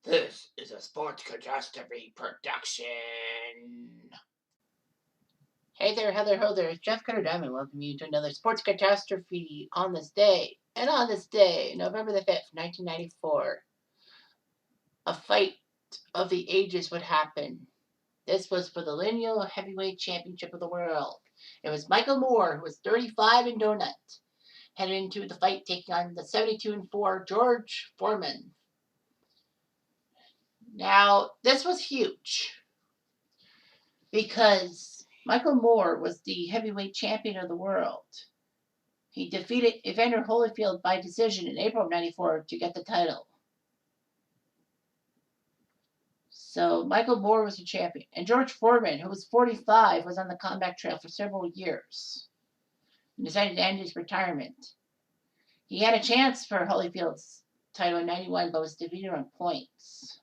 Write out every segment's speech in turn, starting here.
This is a Sports Catastrophe production. Hey there, Heather, ho there. It's Jeff Cutter Diamond. Welcome you to another Sports Catastrophe on this day. And on this day, November the 5th, 1994, a fight of the ages would happen. This was for the lineal heavyweight championship of the world. It was Michael Moore, who was 35 and donut, headed into the fight taking on the 72-4 George Foreman. Now, this was huge because Michael Moore was the heavyweight champion of the world. He defeated Evander Holyfield by decision in April of '94 to get the title. So Michael Moore was the champion. And George Foreman, who was 45, was on the comeback trail for several years and decided to end his retirement. He had a chance for Holyfield's title in '91, but was defeated on points.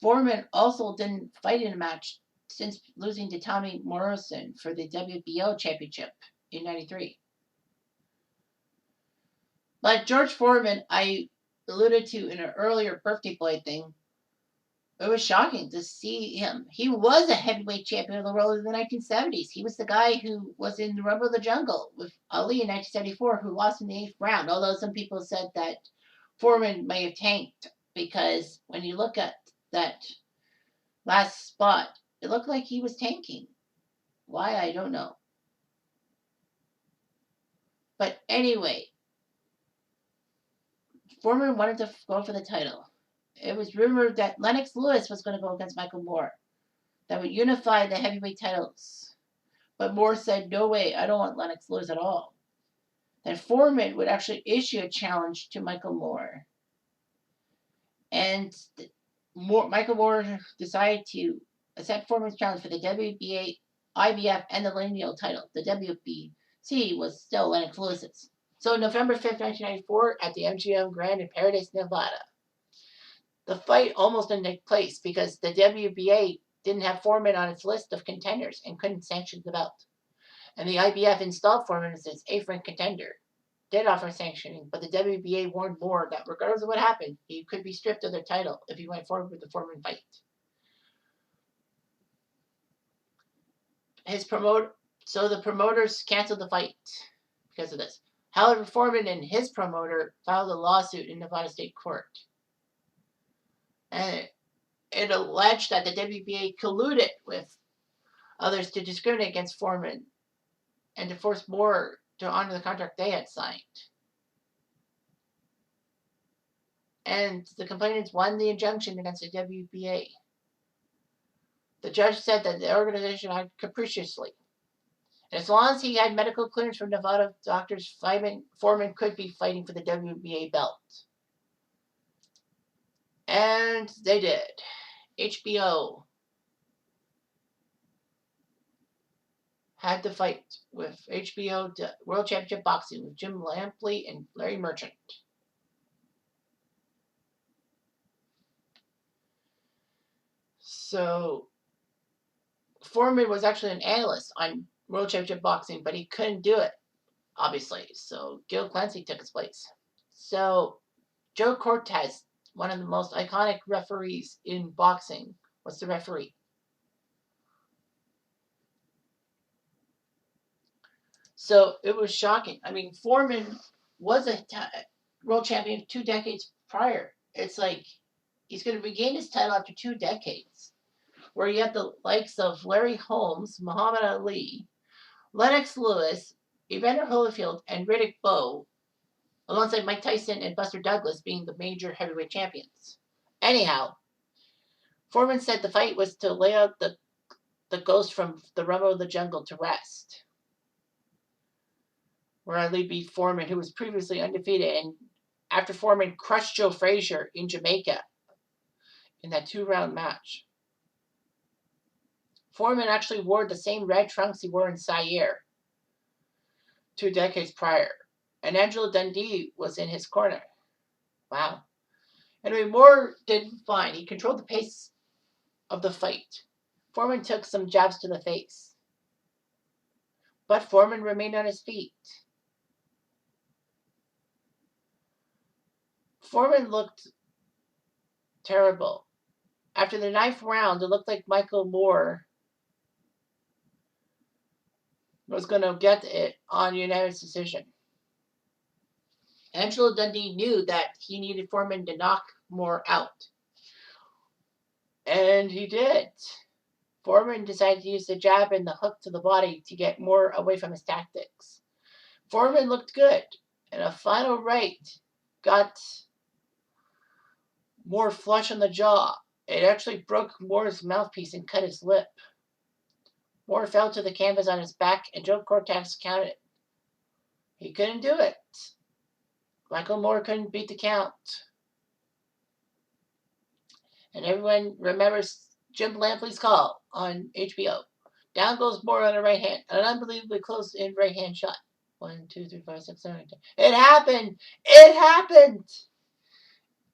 Foreman also didn't fight in a match since losing to Tommy Morrison for the WBO championship in '93. But George Foreman, I alluded to in an earlier birthday boy thing, it was shocking to see him. He was a heavyweight champion of the world in the 1970s. He was the guy who was in the Rumble of the Jungle with Ali in 1974, who lost in the 8th round, although some people said that Foreman may have tanked because when you look at that last spot, it looked like he was tanking. Why, I don't know. But anyway, Foreman wanted to go for the title. It was rumored that Lennox Lewis was going to go against Michael Moore. That would unify the heavyweight titles. But Moore said, no way, I don't want Lennox Lewis at all. Then Foreman would actually issue a challenge to Michael Moore. And Michael Moore decided to accept Foreman's challenge for the WBA, IBF, and the lineal title. The WBC was still Lennox Lewis's. So November 5th, 1994, at the MGM Grand in Paradise, Nevada. The fight almost didn't take place because the WBA didn't have Foreman on its list of contenders and couldn't sanction the belt. And the IBF installed Foreman as its 8th-ranked contender. Did offer sanctioning, but the WBA warned Moore that regardless of what happened, he could be stripped of their title if he went forward with the Foreman fight. So the promoters canceled the fight because of this. However, Foreman and his promoter filed a lawsuit in Nevada State Court. And it alleged that the WBA colluded with others to discriminate against Foreman and to force Moore to honor the contract they had signed. And the complainants won the injunction against the WBA. The judge said that the organization acted capriciously. And as long as he had medical clearance from Nevada doctors, Foreman could be fighting for the WBA belt. And they did. HBO had the fight with HBO World Championship Boxing with Jim Lampley and Larry Merchant. So Foreman was actually an analyst on World Championship Boxing, but he couldn't do it, obviously. So Gil Clancy took his place. So Joe Cortez, one of the most iconic referees in boxing, was the referee. So it was shocking. I mean, Foreman was a world champion 2 decades prior. It's like he's going to regain his title after 2 decades, where you have the likes of Larry Holmes, Muhammad Ali, Lennox Lewis, Evander Holyfield, and Riddick Bowe, alongside Mike Tyson and Buster Douglas being the major heavyweight champions. Anyhow, Foreman said the fight was to lay out the ghost from the Rumble of the Jungle to rest, where Ali beat Foreman, who was previously undefeated, and after Foreman crushed Joe Frazier in Jamaica in that 2-round match. Foreman actually wore the same red trunks he wore in Zaire 2 decades prior, and Angelo Dundee was in his corner. Wow. Anyway, Moore did fine. He controlled the pace of the fight. Foreman took some jabs to the face, but Foreman remained on his feet. Foreman looked terrible. After the 9th round, it looked like Michael Moore was going to get it on unanimous decision. Angelo Dundee knew that he needed Foreman to knock Moore out. And he did. Foreman decided to use the jab and the hook to the body to get Moore away from his tactics. Foreman looked good, and a final right got Moore flush on the jaw. It actually broke Moore's mouthpiece and cut his lip. Moore fell to the canvas on his back, and Joe Cortez counted. He couldn't do it. Michael Moore couldn't beat the count. And everyone remembers Jim Lampley's call on HBO. Down goes Moore on the right hand. An unbelievably close-in right hand shot. 1, 2, 3, 4, 5, 6, 7, 8, 10. It happened! It happened!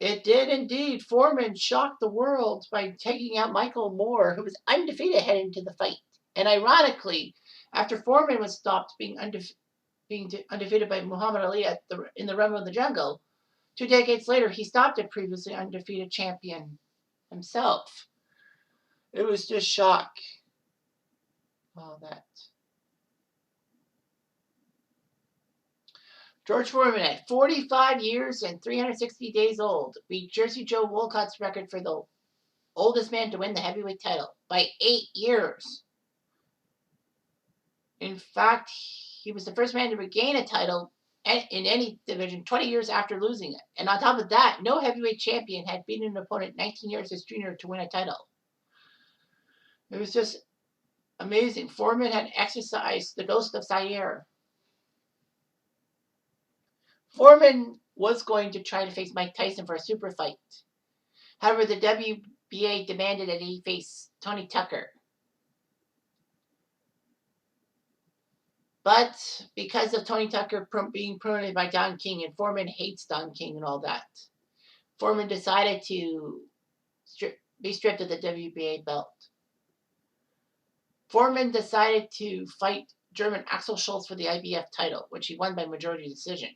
It did indeed. Foreman shocked the world by taking out Michael Moore, who was undefeated heading into the fight. And ironically, after Foreman was stopped being undefeated by Muhammad Ali in the Rumble in the Jungle, 2 decades later, he stopped a previously undefeated champion himself. It was just shock. All that. George Foreman, at 45 years and 360 days old, beat Jersey Joe Walcott's record for the oldest man to win the heavyweight title by 8 years. In fact, he was the first man to regain a title in any division 20 years after losing it. And on top of that, no heavyweight champion had beaten an opponent 19 years his junior to win a title. It was just amazing. Foreman had exercised the ghost of Zaire. Foreman was going to try to face Mike Tyson for a super fight. However, the WBA demanded that he face Tony Tucker. But because of Tony Tucker being promoted by Don King, and Foreman hates Don King and all that, Foreman decided to be stripped of the WBA belt. Foreman decided to fight German Axel Schultz for the IBF title, which he won by majority decision.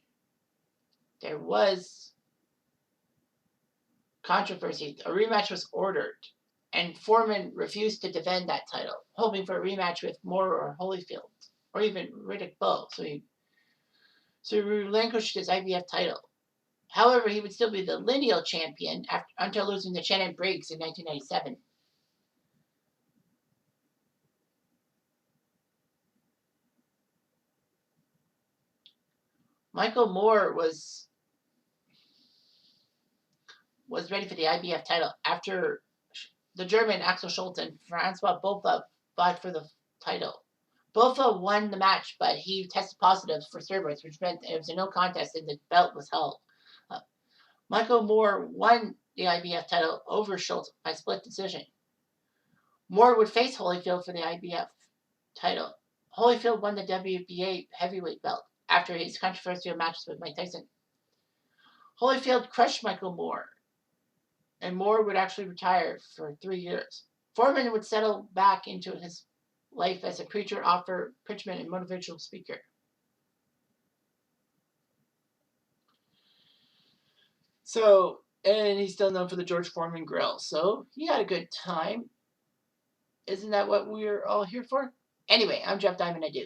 There was controversy. A rematch was ordered, and Foreman refused to defend that title, hoping for a rematch with Moore or Holyfield, or even Riddick Bowe. So he relinquished his IBF title. However, he would still be the lineal champion until losing to Shannon Briggs in 1997. Michael Moore was ready for the IBF title after the German Axel Schultz and Francois Botha fought for the title. Botha won the match, but he tested positive for steroids, which meant it was a no contest and the belt was held. Michael Moore won the IBF title over Schultz by split decision. Moore would face Holyfield for the IBF title. Holyfield won the WBA heavyweight belt after his controversial matches with Mike Tyson. Holyfield crushed Michael Moore, and Moore would actually retire for 3 years. Foreman would settle back into his life as a preacher, author, preachman, and motivational speaker. So, and he's still known for the George Foreman Grill. So, he had a good time. Isn't that what we're all here for? Anyway, I'm Jeff Diamond. I do.